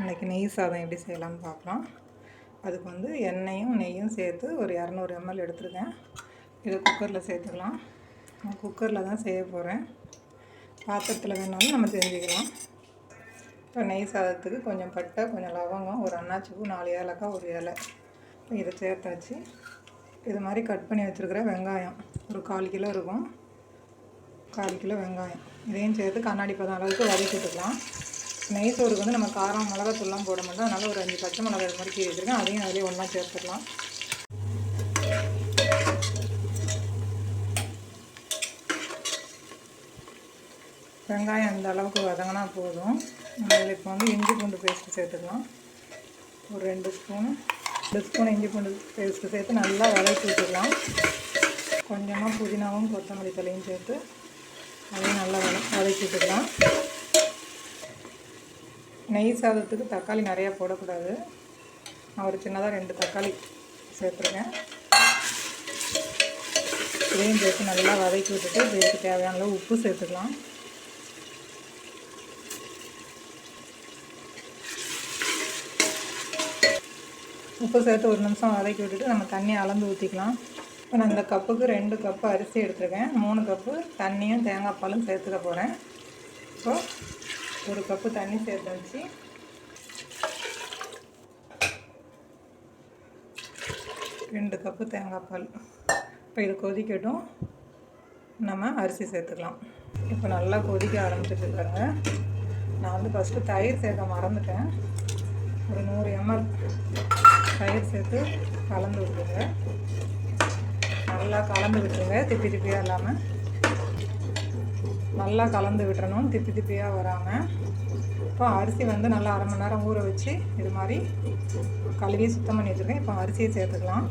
இன்றைக்கி நெய் சாதம் எப்படி செய்யலாம்னு பார்க்கலாம். அதுக்கு வந்து எண்ணெயும் நெய்யும் சேர்த்து ஒரு 200 ml எடுத்துருக்கேன். இதை குக்கரில் சேர்த்துக்கலாம். நான் குக்கரில் தான் செய்ய போகிறேன். பாத்திரத்தில் வேணாலும் நம்ம செஞ்சுக்கலாம். இப்போ நெய் சாதத்துக்கு கொஞ்சம் பட்டை, கொஞ்சம் லவங்கம், ஒரு அன்னாச்சிப்பூ, 4 ஏலக்காய், ஒரு இலை இதை சேர்த்தாச்சு. இது மாதிரி கட் பண்ணி வச்சுருக்கிற வெங்காயம் ஒரு 1/4 கிலோ இருக்கும். 1/4 கிலோ வெங்காயம் இதையும் சேர்த்து கண்ணாடி பதம் அளவுக்கு வதக்கிட்டுக்கலாம். நெய் சோறுக்கு வந்து நம்ம காரம் மிளகாத்தூள்லாம் போட மாட்டோம். அதனால் ஒரு 5 பச்சை மிளகாய் இது மாதிரி கீழே வச்சுருக்கேன். அதையும் அதிலே ஒன்றா சேர்த்துக்கலாம். வெங்காயம் இந்த அளவுக்கு வதங்கினா போதும். அதில் இப்போ வந்து இஞ்சி பூண்டு பேஸ்ட்டு சேர்த்துக்கலாம். ஒரு 2 ஸ்பூன் இஞ்சி பூண்டு பேஸ்ட்டு சேர்த்து நல்லா வதக்கி விட்டுக்கலாம். கொஞ்சமாக புதினாவும் கொத்தமல்லி தலையும் சேர்த்து அதையும் நல்லா வதக்கி விட்டுக்கலாம். நெய் சாதத்துக்கு தக்காளி நிறையா போடக்கூடாது. நான் ஒரு சின்னதாக 2 தக்காளி சேர்த்துருக்கேன். இதையும் சேர்த்து நல்லா வதக்கி விட்டுட்டு இதுக்கு தேவையான அளவு உப்பு சேர்த்துக்கலாம். உப்பு சேர்த்து ஒரு நிமிஷம் வதக்கி விட்டுட்டு நம்ம தண்ணி அளந்து ஊற்றிக்கலாம். இப்போ நான் இந்த கப்புக்கு 2 கப்பு அரிசி எடுத்துருக்கேன். 3 கப்பு தண்ணியும் தேங்காய் பாலும் சேர்த்துக்க போகிறேன். இப்போ 1 கப்பு தண்ணி சேர்த்தாச்சு. 2 கப்பு தேங்காய் பால். இப்போ இது கொதிக்கட்டும். நம்ம அரிசி சேர்த்துக்கலாம். இப்போ நல்லா கொதிக்க ஆரம்பிச்சிட்ருக்காங்க. நான் வந்து ஃபஸ்ட்டு தயிர் சேர்க்க மறந்துட்டேன். ஒரு 100 ml தயிர் சேர்த்து கலந்து விட்டுருங்க. நல்லா கலந்து விட்டுருங்க. திப்பி திப்பியாக இல்லாமல் நல்லா கலந்து விட்டுறணும், திப்பி திப்பியாக வராமல். இப்போ அரிசி வந்து நல்லா 1/2 மணி நேரம் ஊற வச்சு இது மாதிரி கழுவி சுத்தம் பண்ணி வச்சுருக்கேன். இப்போ அரிசியை சேர்த்துக்கலாம்.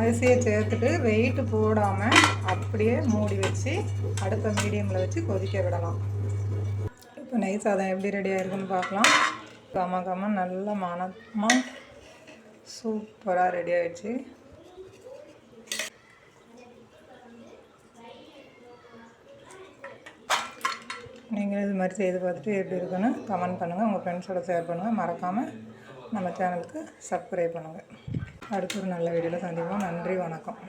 அரிசியை சேர்த்துட்டு வெயிட்டு போடாமல் அப்படியே மூடி வச்சு அடுப்பை மீடியமில் வச்சு கொதிக்க விடலாம். இப்போ நெய் சாதம் எப்படி ரெடி ஆகிருக்குன்னு பார்க்கலாம். கம நல்ல மணமாக சூப்பராக ரெடி ஆகிடுச்சு. நீங்கள் இது மாதிரி செய்து பார்த்துட்டு எப்படி இருக்குன்னு கமெண்ட் பண்ணுங்கள். உங்கள் ஃப்ரெண்ட்ஸோட ஷேர் பண்ணுங்கள். மறக்காமல் நம்ம சேனலுக்கு சப்ஸ்கிரைப் பண்ணுங்கள். அடுத்த ஒரு நல்ல வீடியோவில் சந்திப்போம். நன்றி, வணக்கம்.